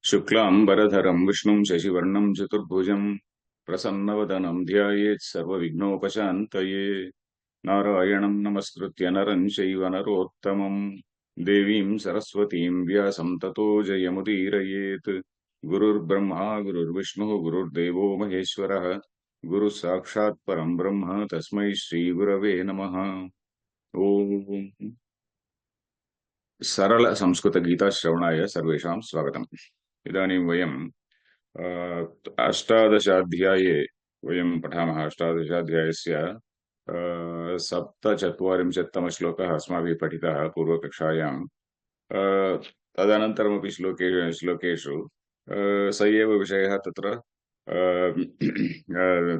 शुक्लांबरधरं विष्णुं शशिवर्णं चतुर्भुजं प्रसन्नवदनं ध्यायेत् सर्वविघ्नोपशान्तये। नारायणं नमस्कृत्य नरं चैव नरोत्तमं देवीं सरस्वतीं व्यासं ततो जयमुदीरयेत्। गुरुर्ब्रह्मा गुरुर्विष्णुः गुरुर्देवो महेश्वरः गुरुः साक्षात् परं ब्रह्म तस्मै श्रीगुरवे नमः। ओम सरल संस्कृत गीता श्रवणाय सर्वेषां स्वागतम्। इदानीं वयं अष्टादशाध्याये वयं पठामः। अष्टादशाध्यायस्य सप्तचत्वारिंशत्तमश्लोकः अस्माभिः पठितः पूर्वकक्षायां। तदनन्तरमपि श्लोकेषु स एव विषयः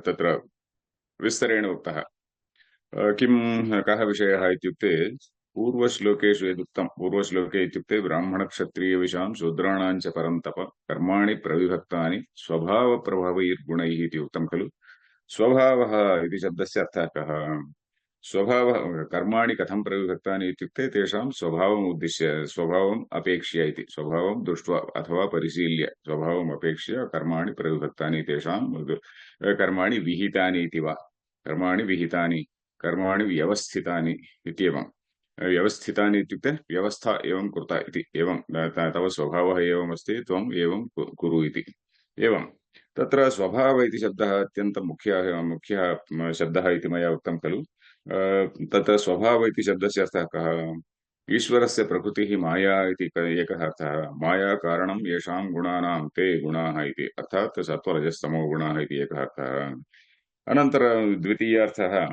तत्र विस्तरेण उक्तः। कः विषयः इत्युक्ते पूर्वश्लोकेषु यदुक्तं, पूर्वश्लोके इत्युक्ते ब्राह्मणक्षत्रियविषां शूद्राणां च परन्तप कर्माणि प्रविभक्तानि स्वभावप्रभवैर्गुणैः इति उक्तं खलु। स्वभावः इति शब्दस्य अर्थः कः? स्वभावः कर्माणि कथं प्रविभक्तानि इत्युक्ते तेषां स्वभावम् उद्दिश्य, स्वभावम् अपेक्ष्य इति, स्वभावं दृष्ट्वा अथवा परिशील्य स्वभावम् अपेक्ष्य कर्माणि प्रविभक्तानि, तेषां कर्माणि विहितानि इति वा, कर्माणि विहितानि, कर्माणि व्यवस्थितानि इत्येवं। व्यवस्थितानि इत्युक्ते व्यवस्था एवं कृता इति, एवं तव स्वभावः एवमस्ति त्वम् एवं कुरु इति। एवं तत्र स्वभाव इति शब्दः अत्यन्तं मुख्यः शब्दः इति मया उक्तं खलु। तत्र स्वभाव इति शब्दस्य अर्थः कः? ईश्वरस्य प्रकृतिः माया इति एकः अर्थः। माया कारणं येषां गुणानां ते गुणाः इति, अर्थात् सत्त्वरजस्तमो गुणाः इति एकः अर्थः। अनन्तरं द्वितीयार्थः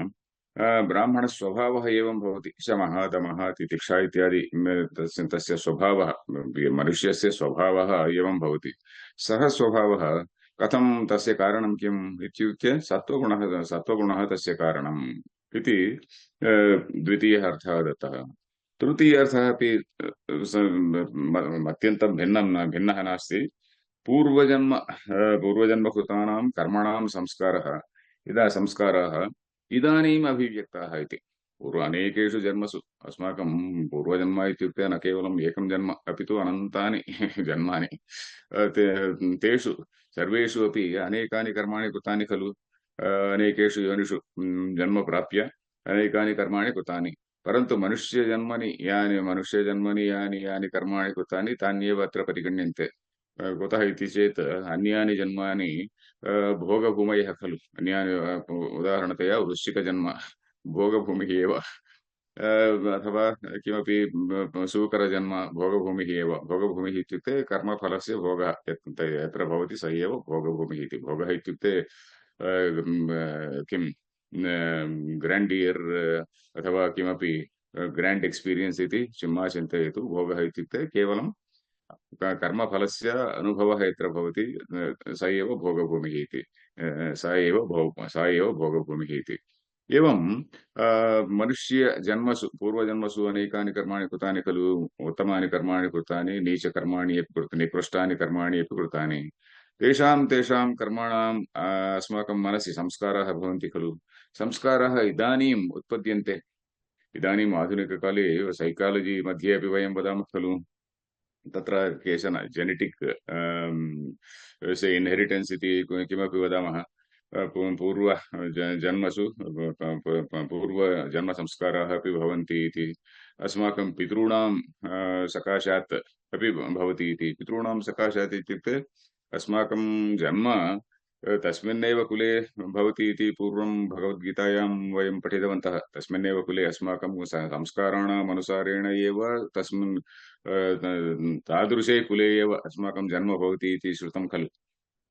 ब्राह्मणस्वभावः एवं भवति। शमः दमः तितिक्षा इत्यादि तस्य स्वभावः, मनुष्यस्य स्वभावः एवं भवति। सः स्वभावः कथं, तस्य कारणं किम् इत्युक्ते सत्त्वगुणः तस्य कारणम् इति द्वितीयः अर्थः दत्तः। तृतीयार्थः अपि अत्यन्तं भिन्नः नास्ति। पूर्वजन्मकृतानां कर्मणां संस्काराः इदानीम् अभिव्यक्ताः इति। अनेकेषु जन्मसु अस्माकं पूर्वजन्म इत्युक्ते न केवलम् एकं जन्म, अपि तु अनन्तानि जन्मानि। तेषु सर्वेषु अपि अनेकानि कर्माणि कृतानि खलु। अनेकेषु योनिषु जन्म प्राप्य अनेकानि कर्माणि कृतानि। परन्तु मनुष्यजन्मनि यानि यानि कर्माणि कृतानि तान्येव अत्र परिगण्यन्ते। कुतः इति चेत् अन्यानि जन्मानि भोगभूमयः खलु। अन्यानि उदाहरणतया वृश्चिकजन्म भोगभूमिः एव, अथवा किमपि सूकरजन्म भोगभूमिः एव। भोगभूमिः इत्युक्ते कर्मफलस्य भोगः यत्र भवति स एव भोगभूमिः इति। भोगः इत्युक्ते किं ग्राण्डियर् अथवा किमपि ग्राण्ड् एक्स्पीरियन्स् इति मा चिन्तयतु। भोगः इत्युक्ते केवलं कर्मफलस्य अनुभवः यत्र भवति स एव भोगभूमिः इति, सा एव भोगभूमिः इति। एवं मनुष्यजन्मसु पूर्वजन्मसु अनेकानि कर्माणि कृतानि खलु। उत्तमानि कर्माणि कृतानि, नीचकर्माणि अपि कृतानि, निकृष्टानि कर्माणि अपि कृतानि। तेषां तेषां कर्माणाम् अस्माकं मनसि संस्काराः भवन्ति खलु। संस्काराः इदानीम् उत्पद्यन्ते। इदानीम् आधुनिककाले सैकालजि मध्ये अपि वयं वदामः खलु, तत्र केचन जेनेटिक् इन्हेरिटेन्स् इति किमपि वदामः। पूर्व जन्मसु पूर्वजन्मसंस्काराः अपि भवन्ति इति। अस्माकं पितॄणां सकाशात् अपि भवति इति। पितॄणां सकाशात् इत्युक्ते अस्माकं जन्म तस्मिन्नेव कुले भवति इति पूर्वं भगवद्गीतायां वयं पठितवन्तः। तस्मिन्नेव कुले अस्माकं संस्काराणाम् अनुसारेण एव तस्मिन् तादृशे कुले एव अस्माकं जन्म भवति इति श्रुतं खलु।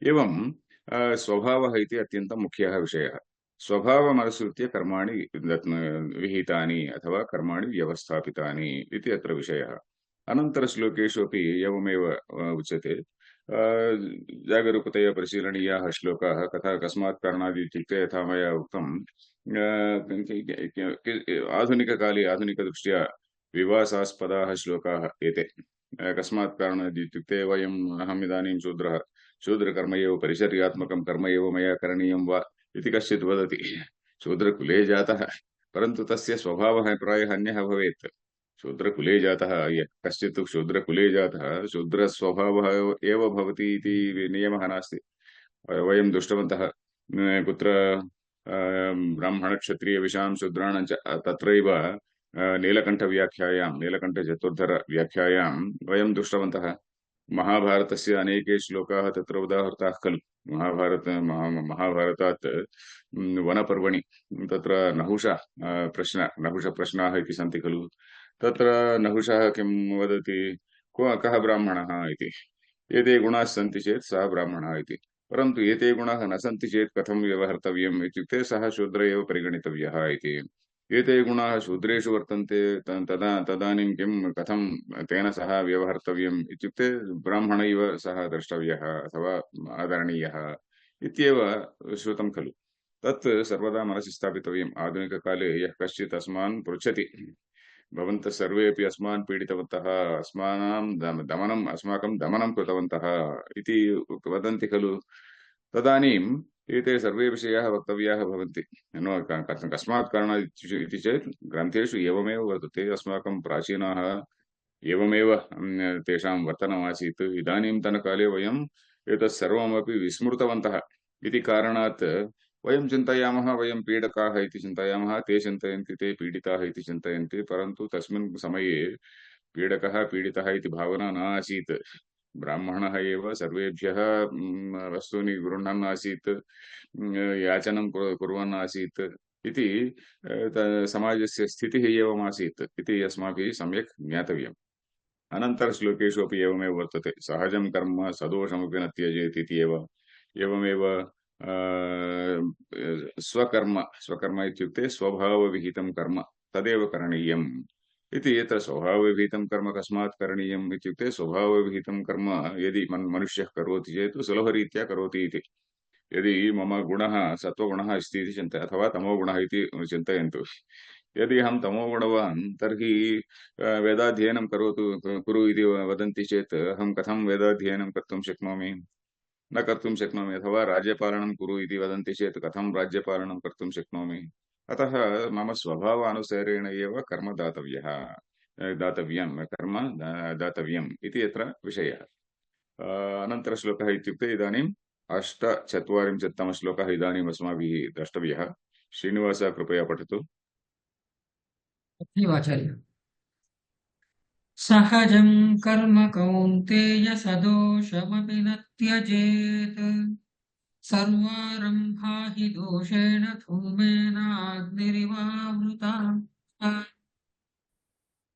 एवं स्वभावः इति अत्यन्तं मुख्यः विषयः। स्वभावमनुसृत्य कर्माणि विहितानि अथवा कर्माणि व्यवस्थापितानि इति अत्र विषयः। अनन्तरश्लोकेषु अपि एवमेव उच्यते। जागरूकतया परिशीलनीयाः श्लोकाः। कस्मात् कारणात् इत्युक्ते यथा मया उक्तं, आधुनिककाले आधुनिकदृष्ट्या विवासास्पदाः श्लोकाः एते। कस्मात् कारणात् इत्युक्ते अहम् इदानीं शूद्रकर्म एव, परिचर्यात्मकं कर्म एव मया करणीयं वा इति कश्चित् वदति। शूद्रकुले जातः, परन्तु तस्य स्वभावः प्रायः अन्यः भवेत्। शूद्रकुले जातः यः कश्चित् शूद्रकुले जातः शूद्रस्वभावः एव भवति इति नियमः नास्ति। वयं दृष्टवन्तः कुत्र ब्राह्मणक्षत्रियविषां शूद्राणां च तत्रैव नीलकण्ठव्याख्यायां नीलकण्ठचतुर्धरव्याख्यायां वयं दृष्टवन्तः। महाभारतस्य अनेके श्लोकाः तत्र उदाहृताः खलु। महाभारतात् वनपर्वणि तत्र नहुषप्रश्नाः इति सन्ति खलु। तत्र नहुषः किं वदति, कः ब्राह्मणः इति। एते गुणाः सन्ति चेत् सः ब्राह्मणः इति। परन्तु एते गुणाः न सन्ति चेत् कथं व्यवहर्तव्यम् इत्युक्ते सः शूद्र एव परिगणितव्यः इति। एते गुणाः शूद्रेषु वर्तन्ते तदानीं किं कथं तेन सह व्यवहर्तव्यम् इत्युक्ते ब्राह्मण इव सः द्रष्टव्यः अथवा आदरणीयः इत्येव श्रुतं खलु। तत् सर्वदा मनसि स्थापितव्यम्। आधुनिककाले यः कश्चित् अस्मान् पृच्छति, भवन्तः सर्वेपि अस्मान् पीडितवन्तः, दमनम् अस्माकं दमनं कृतवन्तः इति वदन्ति खलु। तदानीम् एते सर्वे विषयाः वक्तव्याः भवन्ति। कस्मात् कारणात् इति चेत् ग्रन्थेषु एवमेव वर्तते। अस्माकं प्राचीनाः एवमेव तेषां वर्तनमासीत्। इदानीन्तनकाले वयम् एतत् सर्वमपि विस्मृतवन्तः इति कारणात् वयं चिन्तयामः वयं पीडकाः इति चिन्तयामः, ते चिन्तयन्ति ते पीडिताः इति चिन्तयन्ति। परन्तु तस्मिन् समये पीडकः पीडितः इति भावना न आसीत्। ब्राह्मणः एव सर्वेभ्यः वस्तूनि गृह्णन् आसीत्, याचनं कुर्वन् आसीत् इति समाजस्य स्थितिः एवमासीत् इति अस्माभिः सम्यक् ज्ञातव्यम्। अनन्तरश्लोकेषु अपि एवमेव वर्तते। सहजं कर्म सदोषमपि न त्यजेत् इति एव। एवमेव स्वकर्म इत्युक्ते स्वभावविहितं कर्म तदेव करणीयम् इति। यत्र स्वभावविहितं कर्म कस्मात् करणीयम् इत्युक्ते स्वभावविहितं कर्म यदि मनुष्यः करोति चेत् सुलभरीत्या करोति इति। यदि मम गुणः सत्त्वगुणः अस्ति इति अथवा तमोगुणः इति चिन्तयन्तु। यदि अहं तमोगुणवान् तर्हि वेदाध्ययनं कुरु इति वदन्ति चेत् अहं कथं वेदाध्ययनं कर्तुं शक्नोमि? न कर्तुं शक्नोमि। अथवा राज्यपालनं कुरु इति वदन्ति चेत् कथं राज्यपालनं कर्तुं शक्नोमि? अतः मम स्वभावानुसारेण एव कर्म दातव्यम् इति यत्र विषयः। अनन्तरश्लोकः इत्युक्ते इदानीम् अष्टचत्वारिंशत्तमः श्लोकः इदानीम् अस्माभिः द्रष्टव्यः। श्रीनिवासः कृपया पठतु। आचार्य। सहजं कर्म कौन्तेय सदोषमपि न त्यजेत् सर्वारम्भा हि दोषेण धूमेनाग्निरिवावृताः।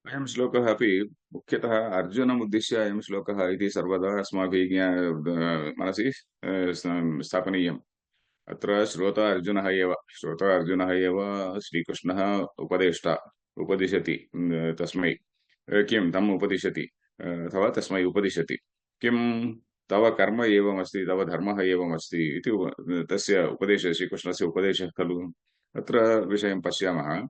अयं श्लोकः अपि मुख्यतः अर्जुनम् उद्दिश्य अयं श्लोकः इति सर्वदा अस्माभिः मनसि स्थापनीयम्। अत्र श्रोता अर्जुनः एव श्रीकृष्णः उपदिशति तस्मै किं तम् उपदिशति अथवा तस्मै उपदिशति किं तव कर्म एवमस्ति तव धर्मः एवमस्ति इति तस्य उपदेशः श्रीकृष्णस्य उपदेशः खलु। अत्र विषयं पश्यामः।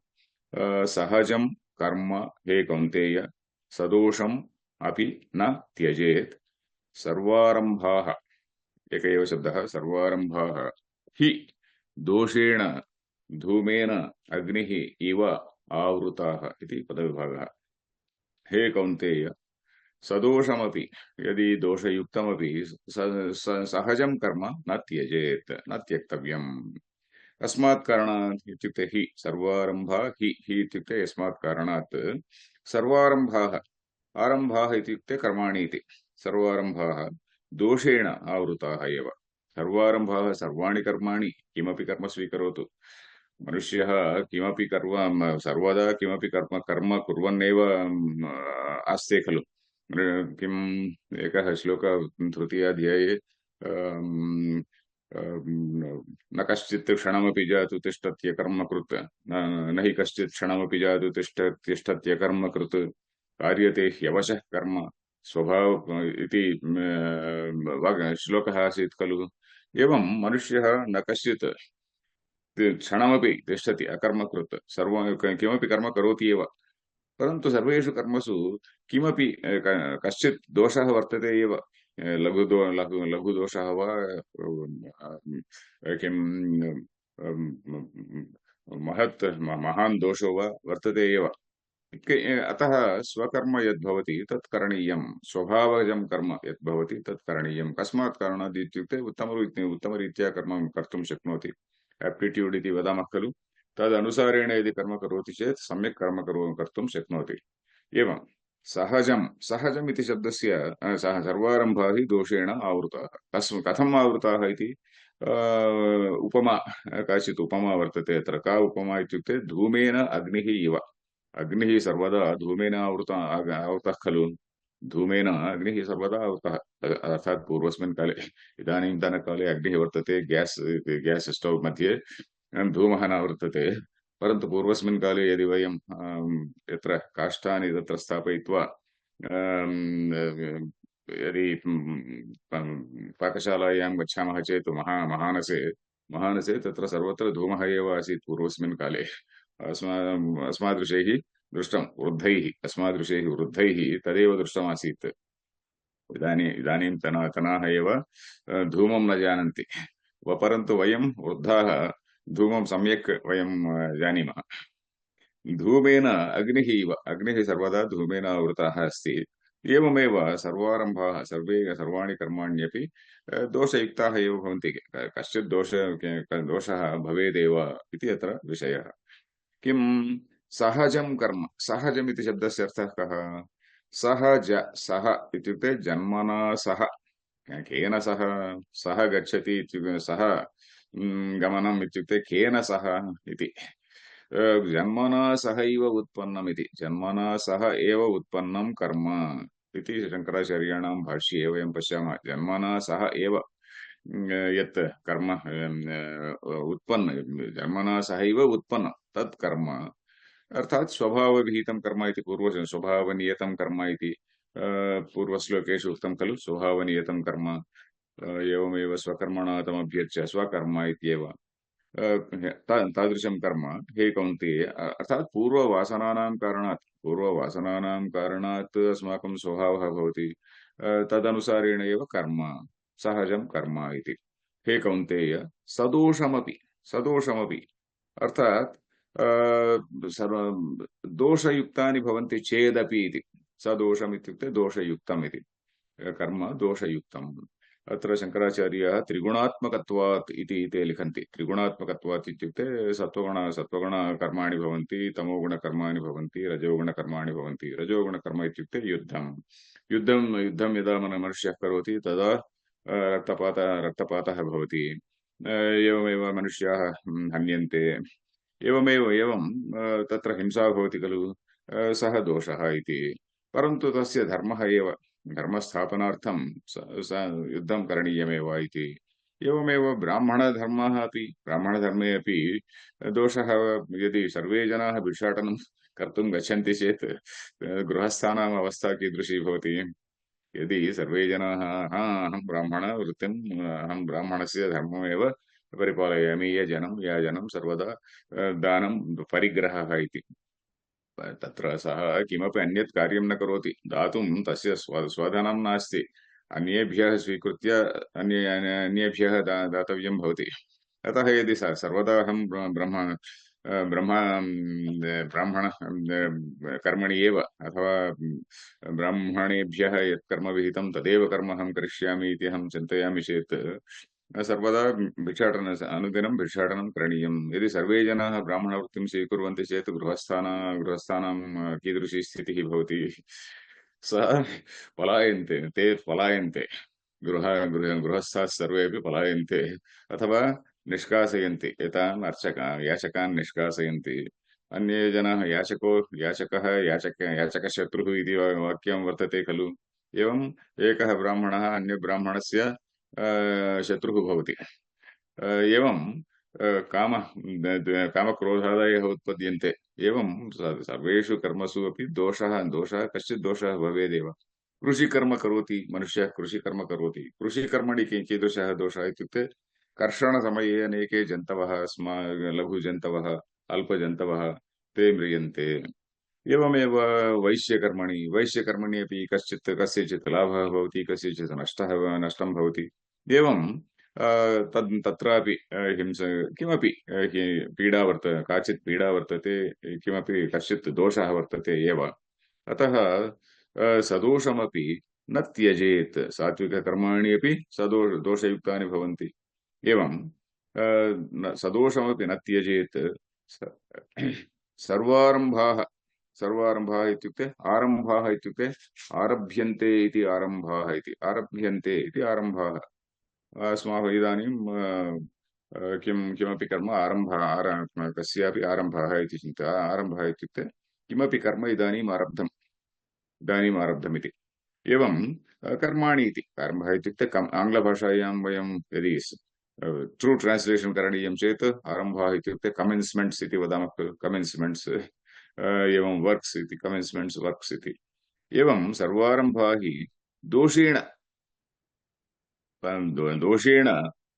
सहजं कर्म हे कौन्तेय सदोषम् अपि न त्यजेत् सर्वारम्भाः, एक एव शब्दः, सर्वारम्भाः हि दोषेण धूमेन अग्निः इव आवृताः इति पदविभागः। हे कौन्तेय सदोषमपि, यदि दोषयुक्तमपि सहजं कर्म न त्यजेत्, न त्यक्तव्यम्। अस्मात् कारणात् इत्युक्ते हि सर्वारम्भा हि इत्युक्ते यस्मात् कारणात् सर्वारम्भाः, आरम्भाः इत्युक्ते कर्माणि इति। सर्वारम्भाः दोषेण आवृताः एव। सर्वारम्भाः सर्वाणि कर्माणि, किमपि कर्म स्वीकरोतु। मनुष्यः किमपि सर्वदा किमपि कर्म कुर्वन्नेव आस्ते खलु। किम् एकः श्लोकः तृतीयाध्याये न कश्चित् क्षणमपि जातु तिष्ठत्यकर्म कृत्, न हि कश्चित् क्षणमपि जातु तिष्ठत्यकर्म कृत्, कार्यते ह्यवशः कर्म स्वभाव इति श्लोकः आसीत् खलु। एवं मनुष्यः न कश्चित् क्षणमपि तिष्ठति अकर्मकृत्, किमपि कर्म करोति एव। परन्तु सर्वेषु कर्मसु किमपि कश्चित् दोषः वर्तते एव। लघुदोषः वा किं महान् दोषो वा वर्तते एव। अतः स्वकर्म यद्भवति तत् करणीयं, स्वभावजं कर्म यद्भवति तत् करणीयं। कस्मात् कारणात् इत्युक्ते उत्तमरीत्या कर्म कर्तुं शक्नोति। एप्टिट्यूड् इति वदामः खलु, तदनुसारेण यदि कर्म करोति चेत् सम्यक् कर्तुं शक्नोति। एवं सहजं, सहजम् इति शब्दस्य सः सर्वारम्भाः हि दोषेण आवृताः। कथम् आवृताः इति उपमा, काचित् उपमा वर्तते अत्र। का उपमा इत्युक्ते धूमेन अग्निः इव। अग्निः सर्वदा धूमेन आवृतः खलु। धूमेन अग्निः सर्वदा आवृतः, अर्थात् पूर्वस्मिन् काले। इदानीन्तनकाले अग्निः वर्तते ग्यास् स्टव् मध्ये, धूमः न वर्तते। परन्तु पूर्वस्मिन् काले यदि वयं यत्र काष्ठानि तत्र स्थापयित्वा यदि पाकशालायां गच्छामः चेत् महानसे तत्र सर्वत्र धूमः एव आसीत् पूर्वस्मिन् काले। अस्मादृशैः दृष्टं, अस्मादृशैः वृद्धैः तदेव दृष्टमासीत्। इदानीन्तनाः एव धूमं न जानन्ति, परन्तु वयं वृद्धाः धूमं सम्यक् वयं जानीमः। धूमेन अग्निः इव, अग्निः सर्वदा धूमेन आवृतः अस्ति। एवमेव सर्वारम्भाः, सर्वाणि कर्माण्यपि दोषयुक्ताः एव भवन्ति। कश्चित् दोषः भवेदेव इति अत्र विषयः। किं सहजं कर्म, सहजम् इति शब्दस्य अर्थः कः? सः इत्युक्ते जन्मना सह। केन सह? सः गच्छति इत्युक्ते सः गमनम् इत्युक्ते केन सह इति। जन्मना सहैव उत्पन्नम् इति, जन्मना सह एव उत्पन्नं कर्म इति शङ्कराचार्याणां भाष्ये वयं पश्यामः। जन्मना सह एव यत् कर्म उत्पन्न, जन्मना सहैव उत्पन्नं तत् कर्म, अर्थात् स्वभावविहितं कर्म इति। स्वभावनियतं कर्म इति पूर्वश्लोकेषु उक्तं खलु, स्वभावनियतं कर्म। एवमेव स्वकर्मणा तमभ्यर्च्य स्वकर्म इत्येव तादृशं कर्म। हे कौन्तेय, अर्थात् पूर्ववासनानां कारणात् अस्माकं स्वभावः भवति, तदनुसारेण एव कर्म, सहजं कर्म इति। हे कौन्तेय, सदोषमपि अर्थात् दोषयुक्तानि भवन्ति चेदपि इति। सदोषम् इत्युक्ते दोषयुक्तम् इति, कर्म दोषयुक्तम्। अत्र शङ्कराचार्याः त्रिगुणात्मकत्वात् इति ते लिखन्ति। त्रिगुणात्मकत्वात् इत्युक्ते सत्त्वगुणकर्माणि भवन्ति, तमोगुणकर्माणि भवन्ति, रजोगुणकर्माणि भवन्ति। रजोगुणकर्म इत्युक्ते युद्धं यदा मनुष्यः करोति तदा रक्तपातः भवति। एवमेव मनुष्याः हन्यन्ते। एवं तत्र हिंसा भवति खलु, सः दोषः इति। परन्तु तस्य धर्मः एव, धर्मस्थापनार्थं युद्धं करणीयमेव इति। एवमेव ब्राह्मणधर्मे अपि दोषः, यदि सर्वे जनाः भिक्षाटनं कर्तुं गच्छन्ति चेत् गृहस्थानाम् अवस्था कीदृशी भवति? यदि सर्वे जनाः अहं अहं ब्राह्मणस्य धर्ममेव परिपालयामि, या जनं सर्वदा दानं परिग्रहः इति, तत्र सः किमपि अन्यत् कार्यं न करोति, दातुं तस्य स्वधनं नास्ति, अन्येभ्यः स्वीकृत्य अन्येभ्यः दातव्यं भवति। अतः यदि सर्वदा अहं ब्राह्मण कर्मणि एव, अथवा ब्राह्मणेभ्यः यत् कर्म विहितं तदेव कर्म अहं करिष्यामि इति अहं चिन्तयामि चेत् सर्वदा अनुदिनं भिक्षाटनं करणीयम्। यदि सर्वे जनाः ब्राह्मणवृत्तिं स्वीकुर्वन्ति चेत् गृहस्थानां कीदृशी स्थितिः भवति? सः ते पलायन्ते, गृहस्थाः सर्वेपि पलायन्ते, अथवा निष्कासयन्ति, एतान् याचकान् निष्कासयन्ति। अन्ये जनाः याचकशत्रुः इति वाक्यं वर्तते खलु। एवम् एकः ब्राह्मणः अन्यब्राह्मणस्य शत्रुः भवति। एवं कामक्रोधादयः उत्पद्यन्ते। एवं सर्वेषु कर्मसु अपि दोषः कश्चित् दोषः भवेदेव। कृषिकर्म करोति मनुष्यः, कृषिकर्म करोति, कृषिकर्मणि कीदृशः दोषः इत्युक्ते कर्षणसमये अनेके जन्तवः, लघुजन्तवः, अल्पजन्तवः ते म्रियन्ते। एवमेव वैश्यकर्मणि अपि कस्यचित् लाभः भवति, कस्यचित् नष्टं भवति। एवं तत्रापि हिंस किमपि पीडा काचित् पीडा वर्तते, किमपि कश्चित् दोषः वर्तते एव। अतः सदोषमपि न त्यजेत्। सात्विककर्माणि अपि दोषयुक्तानि भवन्ति। एवं सदोषमपि न त्यजेत्। सर्वारम्भाः सर्वारम्भाः इत्युक्ते आरम्भाः इत्युक्ते आरभ्यन्ते इति आरम्भाः इति आरभ्यन्ते इति आरम्भाः। अस्माभिः इदानीं किमपि कर्म कस्यापि आरम्भः इति चिन्ता। आरम्भः इत्युक्ते किमपि कर्म इदानीम् आरब्धम् इति। एवं कर्माणि इति आरम्भः इत्युक्ते आङ्ग्लभाषायां वयं यदि ट्रू ट्रान्स्लेशन् करणीयं चेत् आरम्भः इत्युक्ते कमेन्स्मेण्ट्स् इति वदामः खलु। कमेन्स्मेण्ट्स् एवं वर्क्स् इति कमेन्स्मेण्ट्स् वर्क्स् इति। एवं सर्वारम्भाः हि दोषेण दोषेण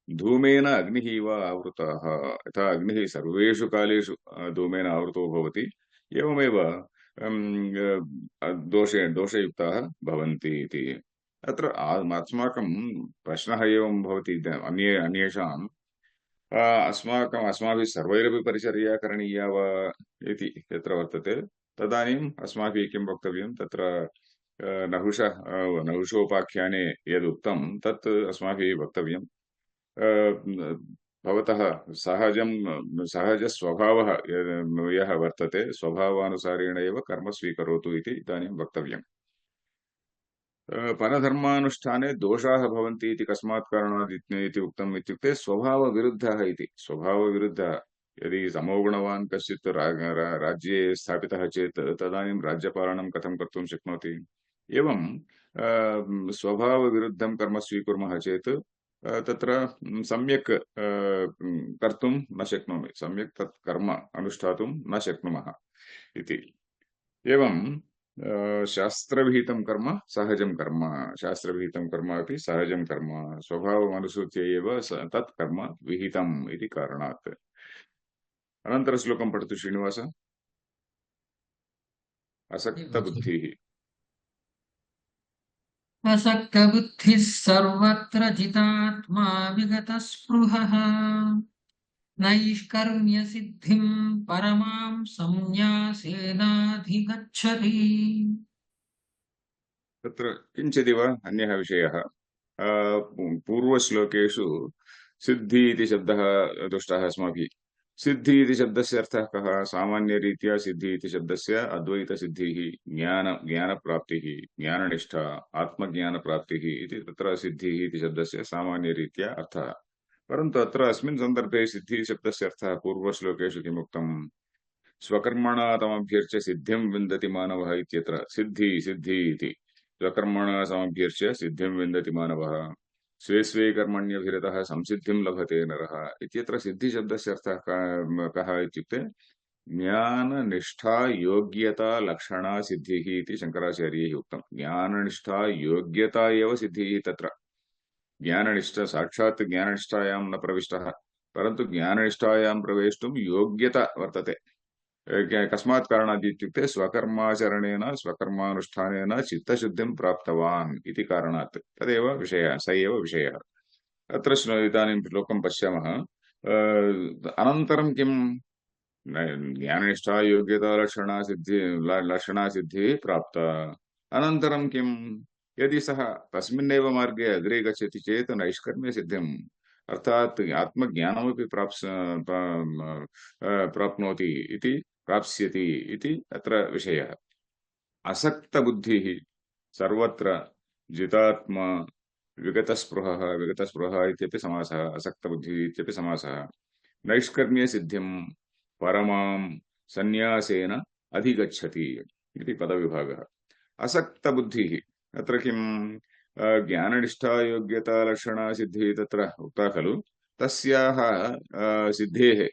धूमेन अग्निः इव आवृताः। यथा अग्निः सर्वेषु कालेषु धूमेन आवृतो भवति, एवमेव दोषयुक्ताः भवन्ति इति। अत्र अस्माकं प्रश्नः एवं भवति, अन्येषाम् अस्माभिः सर्वैरपि परिचर्या करणीया वा इति यत्र वर्तते, तदानीम् अस्माभिः किं वक्तव्यं? तत्र नहुषोपाख्याने यदुक्तं तत् अस्माभिः वक्तव्यं। भवतः सहजस्वभावः यः वर्तते, स्वभावानुसारेण एव कर्म स्वीकरोतु इति इदानीं वक्तव्यम्। परधर्मानुष्ठाने दोषाः भवन्ति इति कस्मात् कारणात् इति उक्तम् इत्युक्ते स्वभावविरुद्धः इति। स्वभावविरुद्धः यदि तमोगुणवान् कश्चित् राज्ये स्थापितः चेत् तदानीं राज्यपालनं कथं कर्तुं शक्नोति? एवं स्वभावविरुद्धं कर्म स्वीकुर्मः चेत् तत्र सम्यक् कर्तुं न शक्नोमि, सम्यक् तत् कर्म अनुष्ठातुं न शक्नुमः इति। एवं शास्त्रविहितं कर्म सहजं कर्म, शास्त्रविहितं कर्म अपि सहजं कर्म, स्वभावमनुसृत्य एव तत् कर्म विहितम् इति कारणात्। अनन्तरश्लोकं पठतु श्रीनिवास। असक्तबुद्धिः असक्तबुद्धिः सर्वत्र जितात्मा विगतस्पृहः नैष्कर्म्यसिद्धिं परमां संन्यासेनाधिगच्छति। तत्र किञ्चिदिव अन्यः विषयः। पूर्वश्लोकेषु सिद्धि इति शब्दः दृष्टः अस्माभिः। सिद्धि इति शब्दस्य अर्थः कः? सामान्यरीत्या सिद्धि इति शब्दस्य अद्वैतसिद्धिः, ज्ञानप्राप्तिः, ज्ञाननिष्ठा, आत्मज्ञानप्राप्तिः इति तत्र सिद्धिः इति शब्दस्य सामान्यरीत्या अर्थः। परन्तु अत्र अस्मिन् सन्दर्भे सिद्धिः शब्दस्य अर्थः पूर्वश्लोकेषु किमुक्तम्? स्वकर्मणा तमभ्यर्च्य सिद्धिं विन्दति मानवः इत्यत्र सिद्धि सिद्धि इति स्वकर्मणा समभ्यर्च्य सिद्धिं विन्दति मानवः, स्वे स्वे कर्मण्यभिरतः संसिद्धिं लभते नरः इत्यत्र सिद्धिशब्दस्य अर्थः कः इत्युक्ते ज्ञाननिष्ठा योग्यता लक्षणा सिद्धिः इति शङ्कराचार्यैः उक्तम्। ज्ञाननिष्ठा योग्यता एव सिद्धिः। तत्र ज्ञाननिष्ठा साक्षात् ज्ञाननिष्ठायां न प्रविष्टः, परन्तु ज्ञाननिष्ठायां प्रवेष्टुं योग्यता वर्तते। कस्मात् कारणात् इत्युक्ते स्वकर्माचरणेन स्वकर्मानुष्ठानेन चित्तशुद्धिं प्राप्तवान् इति कारणात्। तदेव विषयः, स एव विषयः। अत्र इदानीं श्लोकं पश्यामः। अनन्तरं किं? ज्ञाननिष्ठा योग्यता लक्षणा सिद्धिः प्राप्ता। अनन्तरं किं? यदि सः तस्मिन्नेव मार्गे अग्रे गच्छति चेत् नैष्कर्म्य सिद्धिम् अर्थात् आत्मज्ञानमपि प्राप्नोति इति प्राप्स्यति इति अत्र विषयः। असक्तबुद्धिः सर्वत्र जितात्मा विगतस्पृहः इत्यपि समासः, असक्तबुद्धिः इत्यपि समासः। नैष्कर्म्यसिद्धिं परमां सन्न्यासेन अधिगच्छति इति पदविभागः। असक्तबुद्धिः अत्र किं? ज्ञाननिष्ठा योग्यता लक्षणा सिद्धिः तत्र उक्ता खलु। तस्याः सिद्धेः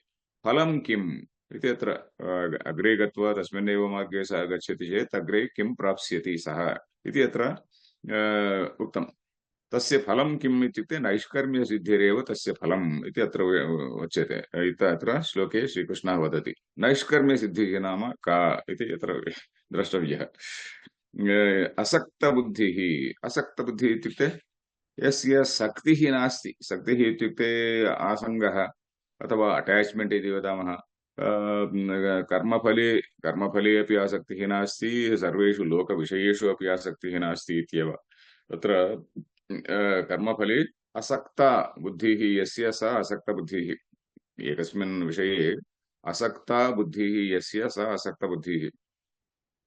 फलं किम् इति अत्र अग्रे गत्वा तस्मिन्नेव मार्गे सः गच्छति चेत् अग्रे किं प्राप्स्यति सः इति अत्र उक्तम्। तस्य फलं किम् इत्युक्ते नैष्कर्म्यसिद्धिरेव तस्य फलम् इति अत्र उच्यते। अत्र श्लोके श्रीकृष्णः वदति नैष्कर्म्यसिद्धिः नाम का इति अत्र द्रष्टव्यः। असक्तबुद्धिः इत्युक्ते यस्य शक्तिः नास्ति, शक्तिः इत्युक्ते आसङ्गः अथवा अटैच्मेण्ट् इति वदामः। कर्मफले कर्मफले अपि आसक्तिः नास्ति, सर्वेषु लोकविषयेषु अपि आसक्तिः नास्ति इत्येव। तत्र कर्मफले असक्ता बुद्धिः यस्य सा असक्तबुद्धिः। एकस्मिन् विषये असक्ता बुद्धिः यस्य सा असक्तबुद्धिः।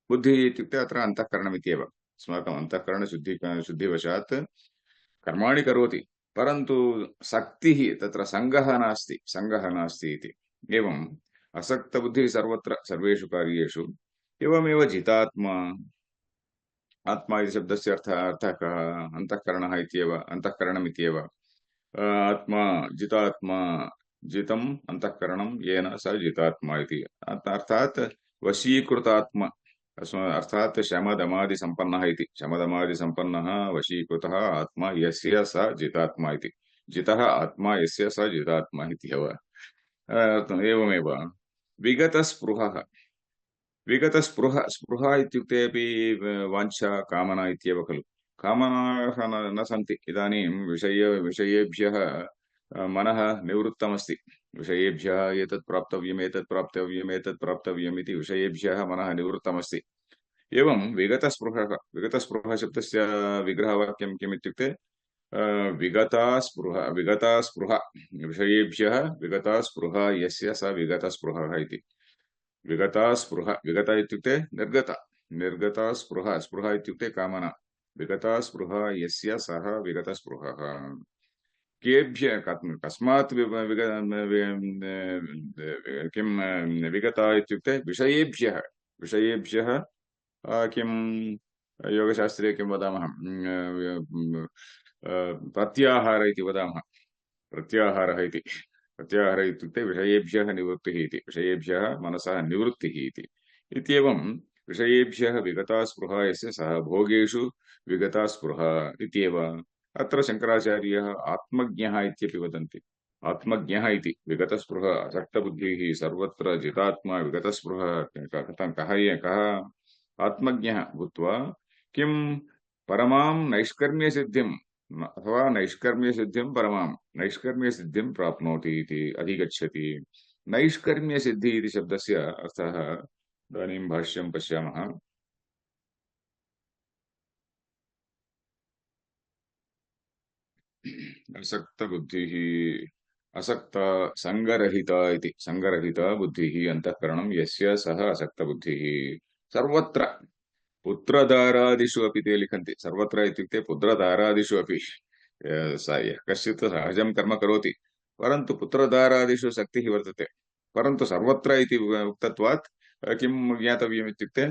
बुद्धिः इत्युक्ते अत्र अन्तःकरणमित्येव। अस्माकम् शुद्धिवशात् कर्माणि करोति, परन्तु शक्तिः तत्र सङ्गः नास्ति इति। एवम् असक्तबुद्धिः सर्वत्र सर्वेषु कार्येषु। एवमेव जितात्मा। आत्मा इति शब्दस्य अर्थः कः? अन्तःकरणः इत्येव, अन्तःकरणम् इत्येव। आत्मा जितात्मा, जितम् अन्तःकरणं येन स जितात्मा इति। अर्थात् वशीकृतात्मा, अर्थात् शमदमादिसम्पन्नः इति। शमदमादिसम्पन्नः वशीकृतः आत्मा यस्य स जितात्मा इति। जितः आत्मा यस्य स जितात्मा इत्येव। एवमेव विगतस्पृहः। स्पृहा इत्युक्ते अपि वाञ्छा कामना इत्येव खलु। कामनाः न सन्ति इदानीं विषयेभ्यः मनः निवृत्तमस्ति। विषयेभ्यः एतत् प्राप्तव्यम् एतत् प्राप्तव्यम् एतत् प्राप्तव्यम् इति विषयेभ्यः मनः निवृत्तमस्ति। एवं विगतस्पृहः शब्दस्य विग्रहवाक्यं किम् इत्युक्ते विगता स्पृहा विषयेभ्यः विगता स्पृहा यस्य स विगतस्पृहः इति। विगता स्पृहा, विगता इत्युक्ते निर्गता, निर्गता स्पृहा, स्पृहा इत्युक्ते कामना। विगता स्पृहा यस्य सः विगतस्पृहः। कस्मात् किं विगता इत्युक्ते विषयेभ्यः। विषयेभ्यः किं योगशास्त्रे किं वदामः, प्रत्याहार इति वदामः। प्रत्याहारः इति। प्रत्याहार इत्युक्ते विषयेभ्यः निवृत्तिः इति। विषयेभ्यः मनसः निवृत्तिः इति। इत्येवं विषयेभ्यः विगता स्पृहा यस्य सः भोगेषु विगता स्पृहा इत्येव। अत्र शङ्कराचार्यः आत्मज्ञः इत्यपि वदन्ति। आत्मज्ञः इति विगतस्पृहा असक्तबुद्धिः सर्वत्र जितात्मा विगतस्पृहा कः आत्मज्ञः भूत्वा किं परमां नैष्कर्म्यसिद्धिं अथवा नैष्कर्म्यसिद्धिं परमां नैष्कर्म्यसिद्धिं प्राप्नोति इति अधिगच्छति। नैष्कर्म्यसिद्धि इति शब्दस्य अर्थः इदानीं भाष्यं पश्यामः। असक्तबुद्धिः असक्ता सङ्गरहिता इति। सङ्गरहिता बुद्धिः अन्तःकरणं यस्य सः असक्तबुद्धिः। सर्वत्र पुत्रदारादिषु अपि ते लिखन्ति। सर्वत्र इत्युक्ते पुत्रदारादिषु अपि कश्चित् सहजं कर्म करोति, परन्तु पुत्रदारादिषु शक्तिः वर्तते। परन्तु सर्वत्र इति उक्तत्वात् किं ज्ञातव्यम् इत्युक्ते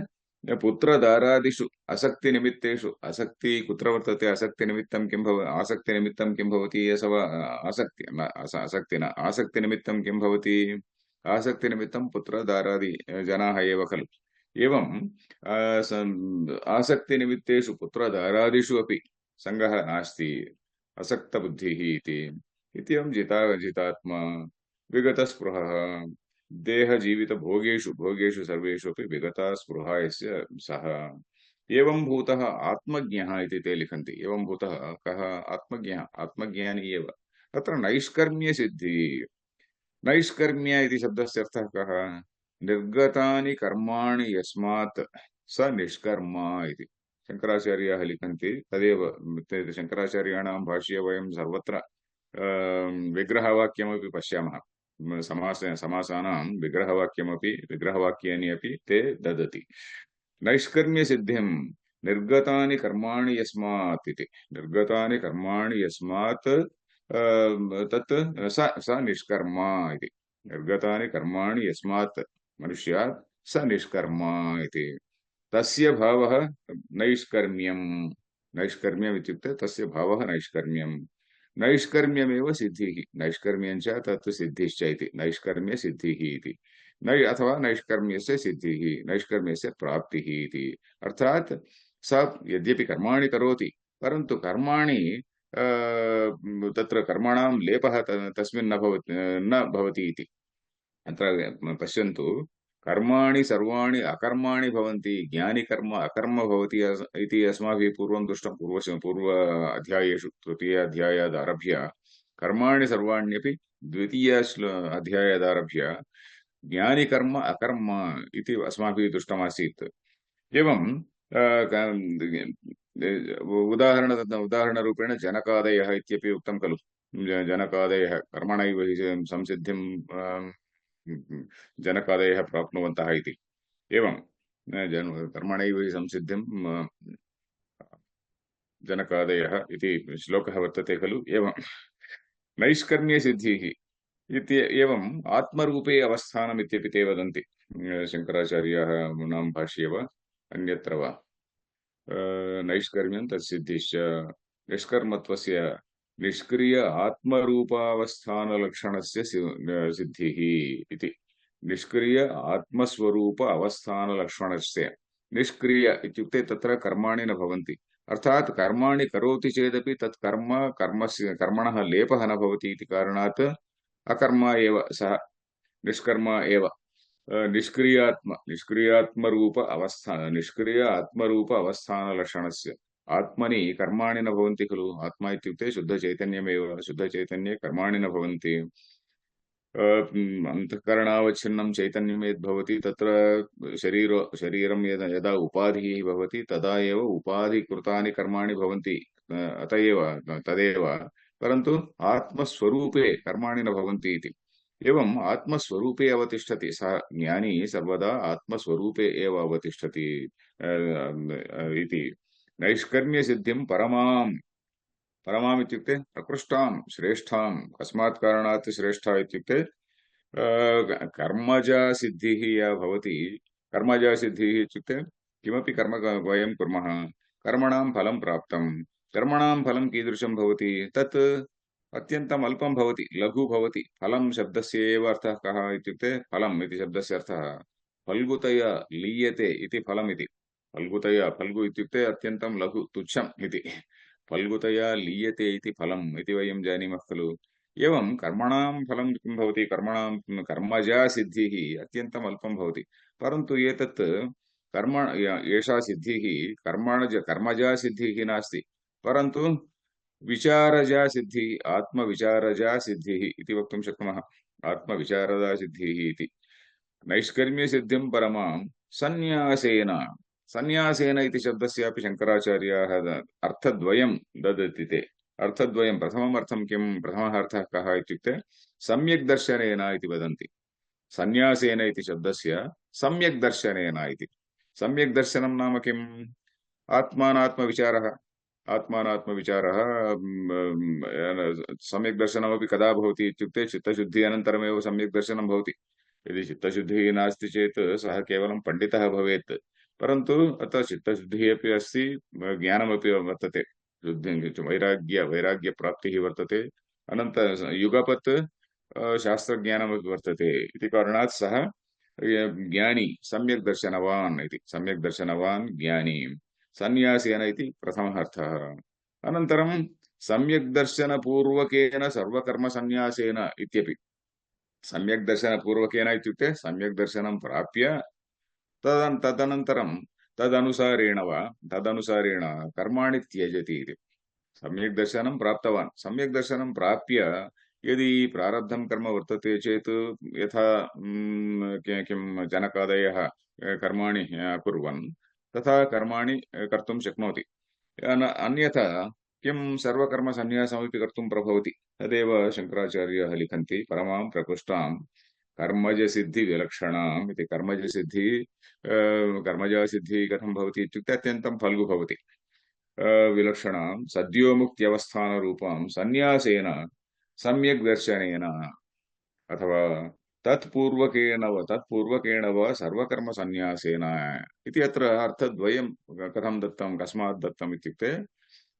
पुत्रदारादिषु आसक्तिनिमित्तेषु, आसक्ति कुत्र वर्तते, आसक्तिनिमित्तं किं आसक्तिनिमित्तं किं भवति, आसक्तिनिमित्तं किं भवति, आसक्तिनिमित्तं पुत्रदारादि जनाः एव खलु। एवं आसक्तिनिमित्तेषु पुत्रदारादिषु अपि सङ्गः नास्ति, असक्तबुद्धिः इति। इत्येवं जितात्मा विगतस्पृहः देहजीवितभोगेषु भोगेषु सर्वेषु अपि विगता स्पृहा यस्य सः। एवं भूतः आत्मज्ञः इति ते लिखन्ति। एवं भूतः कः? आत्मज्ञः, आत्मज्ञानी एव। तत्र नैष्कर्म्यसिद्धिः। नैष्कर्म्य इति शब्दस्य अर्थः कः? निर्गतानि कर्माणि यस्मात् स निष्कर्मा इति शङ्कराचार्याः लिखन्ति। तदेव शङ्कराचार्याणां भाष्ये वयं सर्वत्र विग्रहवाक्यमपि पश्यामः। समासानां विग्रहवाक्यानि अपि ते ददति। नैष्कर्म्यसिद्धिं निर्गतानि कर्माणि यस्मात् इति। निर्गतानि कर्माणि यस्मात् तत् स निष्कर्मा इति। निर्गतानि कर्माणि यस्मात् मनुष्यात् स निष्कर्मा इति। तस्य भावः नैष्कर्म्यम्। नैष्कर्म्यम् इत्युक्ते तस्य भावः नैष्कर्म्यम्। नैष्कर्म्यमेव सिद्धिः। नैष्कर्म्यं च तत् सिद्धिश्च इति। नैष्कर्म्यसिद्धिः इति। अथवा नैष्कर्म्यस्य सिद्धिः, नैष्कर्म्यस्य प्राप्तिः इति। अर्थात् स यद्यपि कर्माणि करोति, परन्तु कर्माणि तत्र कर्मणां लेपः तस्मिन् न भवति इति। अत्र पश्यन्तु, कर्माणि सर्वाणि अकर्माणि भवन्ति, ज्ञानी कर्म अकर्म भवति इति अस्माभिः पूर्वं दृष्टं। पूर्व अध्यायेषु तृतीय अध्यायात् आरभ्य कर्माणि सर्वाण्यपि द्वितीय अध्यायादारभ्य ज्ञानी कर्म अकर्म इति अस्माभिः दृष्टमासीत्। एवं उदाहरणरूपेण जनकादयः इत्यपि उक्तं खलु। जनकादयः कर्मणैव हि संसिद्धिं जनकादयः प्राप्नुवन्तः इति। एवं कर्मणैव हि संसिद्धिं जनकादयः इति श्लोकः वर्तते खलु। एवं नैष्कर्म्यसिद्धिः एवम् आत्मरूपे अवस्थानम् इत्यपि ते वदन्ति। शङ्कराचार्याः नां भाष्ये वा अन्यत्र वा नैष्कर्म्यं तत्सिद्धिश्च निष्कर्मत्वस्य निष्क्रिय आत्मरूपावस्थानलक्षणस्य सिद्धिः इति। निष्क्रिय आत्मस्वरूप अवस्थानलक्षणस्य निष्क्रिय इत्युक्ते तत्र कर्माणि न भवन्ति। अर्थात् कर्माणि करोति चेदपि तत् कर्मणः लेपः न भवति इति कारणात् अकर्मा एव सः, निष्कर्म एव। निष्क्रिय आत्मरूप अवस्थान लक्षणस्य आत्मनि कर्माणि न भवन्ति खलु। आत्मा इत्युक्ते शुद्धचैतन्यमेव। शुद्धचैतन्ये कर्माणि न भवन्ति। अंतःकरणावच्छिन्नं चैतन्यं यद्भवति तत्र शरीरं यदा उपाधिः भवति तदा एव उपाधिकृतानि कर्माणि भवन्ति। तदेव परन्तु आत्मस्वरूपे कर्माणि न भवन्ति इति। एवं आत्मस्वरूपे अवतिष्ठति सः ज्ञानी, सर्वदा आत्मस्वरूपे एव अवतिष्ठति इति। नैष्कर्म्य सिद्धिं परमाम् इत्युक्ते प्रकृष्टां श्रेष्ठां। कस्मात् कारणात् श्रेष्ठा इत्युक्ते कर्मजा सिद्धिः या भवति। कर्मजा सिद्धिः इत्युक्ते किमपि कर्म वयं कुर्मः, कर्मणां फलं प्राप्तं। कर्मणां फलं कीदृशं भवति? तत् अत्यन्तम् अल्पं भवति, लघु भवति। फलं शब्दस्य एव अर्थः कः इत्युक्ते, फलम् इति शब्दस्य अर्थः फल्गुतया लीयते इति फलम् इति। फल्गु इत्युक्ते अत्यन्तं लघु तुच्छम् इति। फल्गुतया लीयते इति फलम् इति वयं जानीमः खलु। एवं कर्मणां फलं किं भवति? कर्मजा सिद्धिः अत्यन्तम् अल्पं भवति। परन्तु एतत् एषा सिद्धिः कर्मजा सिद्धिः नास्ति, परन्तु विचारजा सिद्धिः, आत्मविचारजा सिद्धिः इति वक्तुं शक्नुमः। आत्मविचारजा सिद्धिः इति। नैष्कर्म्य सिद्धिं परमां सन्न्यासेन इति शब्दस्यापि शङ्कराचार्याः अर्थद्वयं ददति ते। अर्थद्वयं। प्रथमम् अर्थं किं? प्रथमः अर्थः कः इत्युक्ते सम्यक् दर्शनेन इति वदन्ति। सन्न्यासेन इति शब्दस्य सम्यक् दर्शनेन इति। सम्यक् दर्शनं नाम किम्? आत्मानात्मविचारः। आत्मानात्मविचारः सम्यक् दर्शनमपि कदा भवति इत्युक्ते चित्तशुद्धि अनन्तरमेव सम्यक् दर्शनं भवति। यदि चित्तशुद्धिः नास्ति चेत् सः केवलं पण्डितः भवेत्। परन्तु अत्र चित्तशुद्धिः अपि अस्ति, ज्ञानमपि वर्तते, वैराग्यप्राप्तिः वर्तते, युगपत् शास्त्रज्ञानमपि वर्तते इति कारणात् सः ज्ञानी, सम्यक् दर्शनवान् इति। सम्यक् दर्शनवान् ज्ञानी। सन्न्यासेन इति प्रथमः अर्थः। अनन्तरं सम्यक् दर्शनपूर्वकेन सर्वकर्मसन्न्यासेन इत्यपि। सम्यक् दर्शनपूर्वकेन इत्युक्ते सम्यक् दर्शनं प्राप्य तदनन्तरं तदनुसारेण कर्माणि त्यजति इति। सम्यक् दर्शनं प्राप्तवान्, सम्यक् दर्शनं प्राप्य यदि प्रारब्धं कर्म वर्तते चेत् यथा किं जनकादयः कर्माणि कुर्वन् तथा कर्माणि कर्तुं शक्नोति। अन्यथा किं सर्वकर्मसन्न्यासमपि कर्तुं प्रभवति। तदेव शङ्कराचार्याः लिखन्ति परमां प्रकृष्टां कर्मजसिद्धिविलक्षणाम् इति। कर्मजासिद्धिः कथं भवति इत्युक्ते अत्यन्तं फल्गु भवति। विलक्षणां सद्योमुक्त्यवस्थानरूपां सन्न्यासेन सम्यक् दर्शनेन अथवा तत्पूर्वकेण वा सर्वकर्मसन्न्यासेन इति। अत्र अर्थद्वयं कथं दत्तं, कस्मात् दत्तम् इत्युक्ते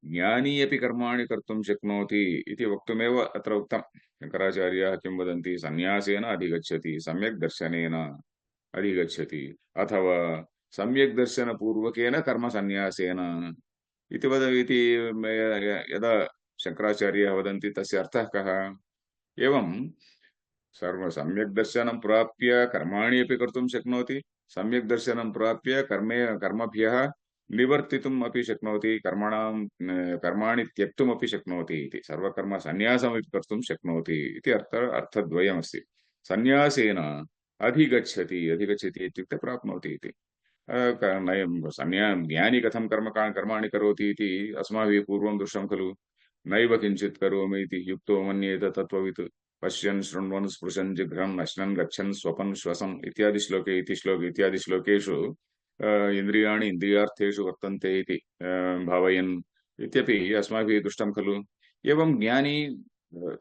ज्ञानी अपि कर्माणि कर्तुं शक्नोति इति वक्तुमेव अत्र उक्तं। शङ्कराचार्याः किं वदन्ति? सन्न्यासेन अधिगच्छति, सम्यक् दर्शनेन अधिगच्छति, अथवा सम्यक् दर्शनपूर्वकेन कर्मसन्न्यासेन इति यदा शङ्कराचार्याः वदन्ति तस्य अर्थः कः? एवं सर्व सम्यक् दर्शनं प्राप्य कर्माणि अपि कर्तुं शक्नोति, सम्यक् दर्शनं प्राप्य कर्मभ्यः निवर्तितुम् अपि शक्नोति, कर्माणि त्यक्तुमपि शक्नोति इति, सर्वकर्मसन्न्यासमपि कर्तुं शक्नोति इति अर्थद्वयमस्ति। सन्न्यासेन अधिगच्छति, अधिगच्छति इत्युक्ते प्राप्नोति इति। ज्ञानी कथं कर्माणि करोति इति अस्माभिः पूर्वं दृष्टं खलु। नैव किञ्चित् करोमि इति युक्तो मन्येत तत्त्ववित्, पश्यन् शृण्वन् स्पृशन् जिघ्रन् नश्नन् गच्छन् स्वपन् श्वसन् इत्यादि श्लोकेषु इन्द्रियाणि इन्द्रियार्थेषु वर्तन्ते इति भावयन् इत्यपि अस्माभिः दृष्टं खलु। एवं ज्ञानी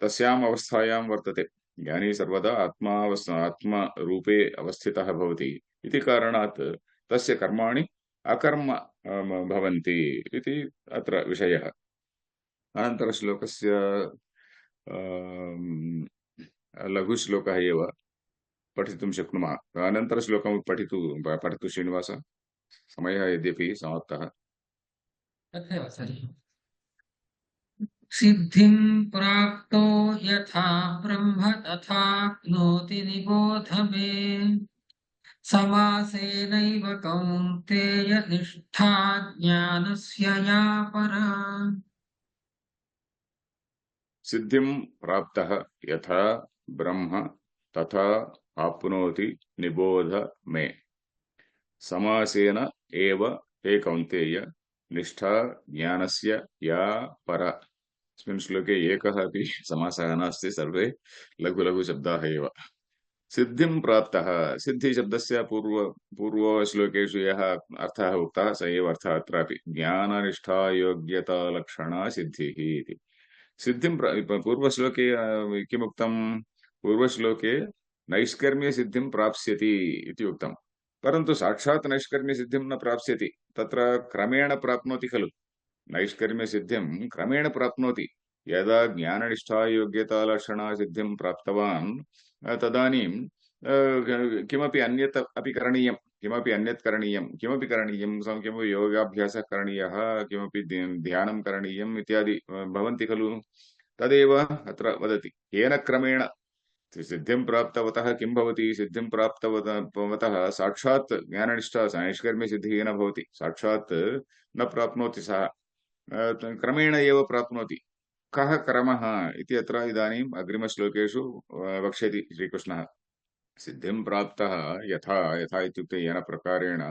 तस्याम् अवस्थायां वर्तते। ज्ञानी सर्वदा आत्मरूपे अवस्थितः भवति इति कारणात् तस्य कर्माणि अकर्म भवन्ति इति अत्र विषयः। अनन्तरश्लोकस्य लघुश्लोकः एव पठितुं शक्नुमः। अनन्तरश्लोकं पठतु श्रीनिवास। समयः यद्यपि समाप्तः। तथैव तर्हि सिद्धिं प्राप्तो यथा ब्रह्म तथाप्नोति निबोध मे। समासेनैव कौन्तेय निष्ठा ज्ञानस्य या परा। सिद्धिं प्राप्तः यथा ब्रह्म तथा आप्नोति निबोध मे। समासेन एव हे कौन्तेय निष्ठा ज्ञानस्य या परा। अस्मिन् श्लोके एकः अपि समासः नास्ति, सर्वे लघु लघु शब्दाः एव। सिद्धिं प्राप्तः, सिद्धि शब्दस्य पूर्वश्लोकेषु यः अर्थः उक्तः स एव अर्थः अत्रापि, ज्ञाननिष्ठा योग्यता लक्षणा सिद्धिः इति। सिद्धिं पूर्वश्लोके किमुक्तं? पूर्वश्लोके नैष्कर्म्य सिद्धिं प्राप्स्यति इति उक्तं, परन्तु साक्षात् नैष्कर्म्य सिद्धिं न प्राप्स्यति, तत्र क्रमेण प्राप्नोति खलु। नैष्कर्म्य सिद्धिं क्रमेण प्राप्नोति। यदा ज्ञाननिष्ठा योग्यता लक्षणा सिद्धिं प्राप्तवान् तदानीं किमपि अन्यत् अपि करणीयं, किमपि योगाभ्यासः करणीयः, किमपि ध्यानं करणीयम् इत्यादि भवन्ति खलु। तदेव अत्र वदति, येन क्रमेण सिद्धिं प्राप्तवतः किं भवति? सिद्धिं प्राप्तवतः साक्षात् ज्ञाननिष्ठा नैष्कर्म्य सिद्धिः न भवति, साक्षात् न प्राप्नोति सः, क्रमेण एव प्राप्नोति। कः क्रमः इति अत्र इदानीम् अग्रिमश्लोकेषु वक्ष्यति श्रीकृष्णः। सिद्धिं प्राप्तः यथा इत्युक्ते येन प्रकारेण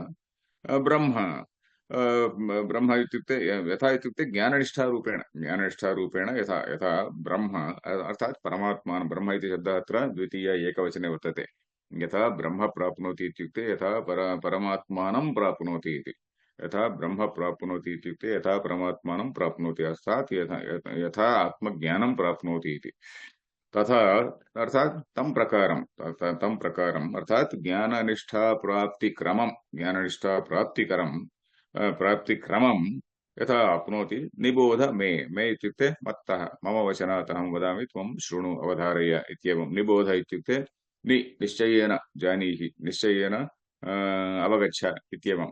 ब्रह्म इत्युक्ते यथा इत्युक्ते ज्ञाननिष्ठारूपेण यथा ब्रह्म अर्थात् परमात्मानं, ब्रह्म इति शब्दः अत्र द्वितीय एकवचने वर्तते। यथा ब्रह्म प्राप्नोति इत्युक्ते यथा परमात्मानं प्राप्नोति इति। यथा ब्रह्म प्राप्नोति इत्युक्ते यथा परमात्मानं प्राप्नोति, अर्थात् यथा आत्मज्ञानं प्राप्नोति इति। तथा अर्थात् तं प्रकारम् अर्थात् प्राप्तिक्रमं यथा आप्नोति निबोध मे इत्युक्ते मत्तः, मम वचनात् अहं वदामि, त्वं शृणु अवधारय इत्येवं। निबोध इत्युक्ते निश्चयेन जानीहि, निश्चयेन अवगच्छ इत्येवं।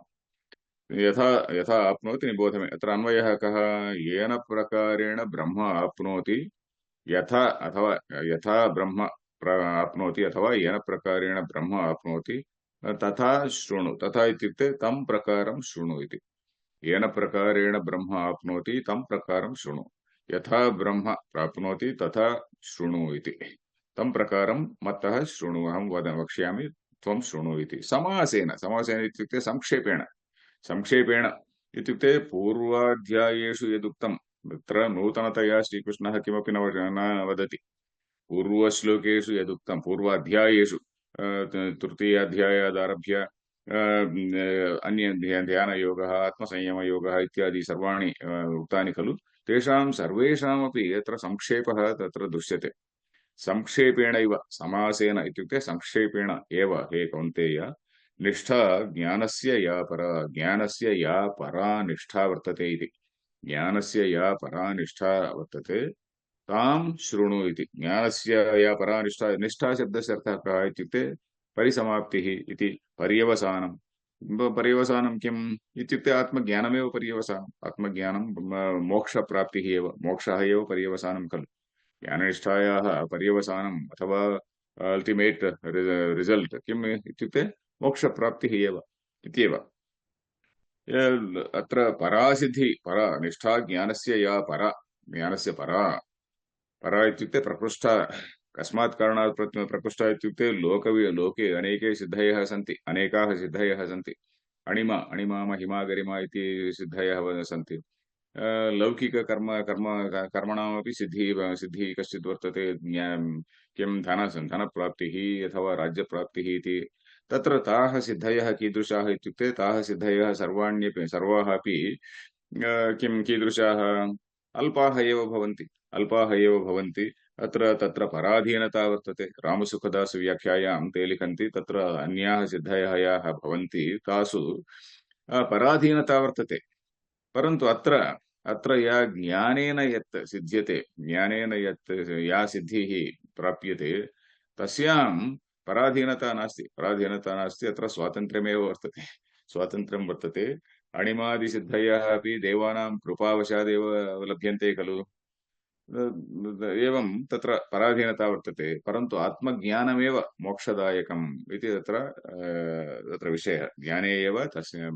यथा आप्नोति निबोध मे। अत्र अन्वयः कः? येन प्रकारेण ब्रह्म आप्नोति यथा, अथवा यथा ब्रह्म आप्नोति अथवा येन प्रकारेण ब्रह्म आप्नोति तथा शृणु। तथा इत्युक्ते तं प्रकारं शृणु इति। येन प्रकारेण ब्रह्म आप्नोति तं प्रकारं शृणु। यथा ब्रह्म प्राप्नोति तथा शृणु इति। तं प्रकारं मत्तः शृणु, अहं वक्ष्यामि, त्वं शृणु इति। समासेन इत्युक्ते संक्षेपेण इत्युक्ते पूर्वाध्यायेषु यदुक्तं, तत्र नूतनतया श्रीकृष्णः किमपि न वदति। पूर्वश्लोकेषु यदुक्तं, पूर्वाध्यायेषु तृतीयाध्यायादारभ्य अन्य ध्यानयोगः, आत्मसंयमयोगः इत्यादि सर्वाणि उक्तानि खलु। तेषां सर्वेषामपि यत्र संक्षेपः तत्र दृश्यते। संक्षेपेणैव, समासेन इत्युक्ते संक्षेपेण एव हे कौन्तेय, निष्ठा ज्ञानस्य या परा निष्ठा वर्तते इति। ज्ञानस्य या परा निष्ठा वर्तते तां शृणु इति। ज्ञानस्य या परा निष्ठा शब्दस्य अर्थः कः इत्युक्ते परिसमाप्तिः इति, पर्यवसानं। पर्यवसानं किम् इत्युक्ते आत्मज्ञानमेव पर्यवसानम्। आत्मज्ञानं मोक्षप्राप्तिः एव, मोक्षः एव पर्यवसानं खलु। ज्ञाननिष्ठायाः पर्यवसानम् अथवा अल्टिमेट् रिजल्ट् किम् इत्युक्ते मोक्षप्राप्तिः एव इत्येव। अत्र परासिद्धिः परा निष्ठा ज्ञानस्य या परा ज्ञानस्य परा परा इत्युक्ते प्रकृष्ट कस्मात् कारणात् प्रकृष्ट इत्युक्ते लोके अनेके सिद्धयः सन्ति अनेकाः सिद्धयः सन्ति अणिमा अणिमा महिमा गरिमा इति सिद्धयः सन्ति लौकिककर्म कर्म कर्मणामपि सिद्धिः कश्चित् वर्तते किं धनप्राप्तिः अथवा राज्यप्राप्तिः इति तत्र ताः सिद्धयः कीदृशाः इत्युक्ते ताः सिद्धयः सर्वाः अपि किं कीदृशाः अल्पाः एव भवन्ति अत्र तत्र पराधीनता वर्तते रामसुखदास व्याख्यायां ते लिखन्ति तत्र अन्याः सिद्धयः याः भवन्ति तासु पराधीनता वर्तते परन्तु अत्र अत्र या ज्ञानेन यत् सिद्ध्यते ज्ञानेन यत् या सिद्धिः प्राप्यते तस्यां पराधीनता नास्ति अत्र स्वातन्त्र्यमेव वर्तते अणिमादिसिद्धयः अपि देवानां कृपावशादेव लभ्यन्ते खलु एवं तत्र पराधीनता वर्तते परन्तु आत्मज्ञानमेव मोक्षदायकम् इति तत्र विषयः ज्ञाने एव तस्य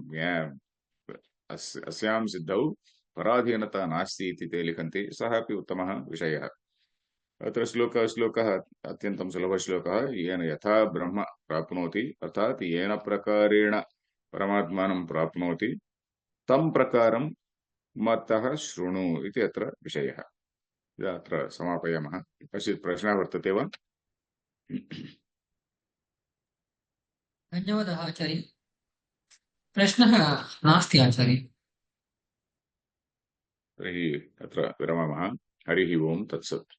अस्यां सिद्धौ पराधीनता नास्ति इति ते लिखन्ति सः अपि उत्तमः विषयः अत्र श्लोकः अत्यन्तं सुलभश्लोकः येन यथा ब्रह्म प्राप्नोति अर्थात् येन प्रकारेण परमात्मानं प्राप्नोति तं प्रकारं मत्तः शृणु इति अत्र विषयः अत्र समापयामः कश्चित् प्रश्नः वर्तते वा धन्यवादः आचार्य प्रश्नः नास्ति आचार्य तर्हि अत्र विरमामः हरिः ओम् तत्सत्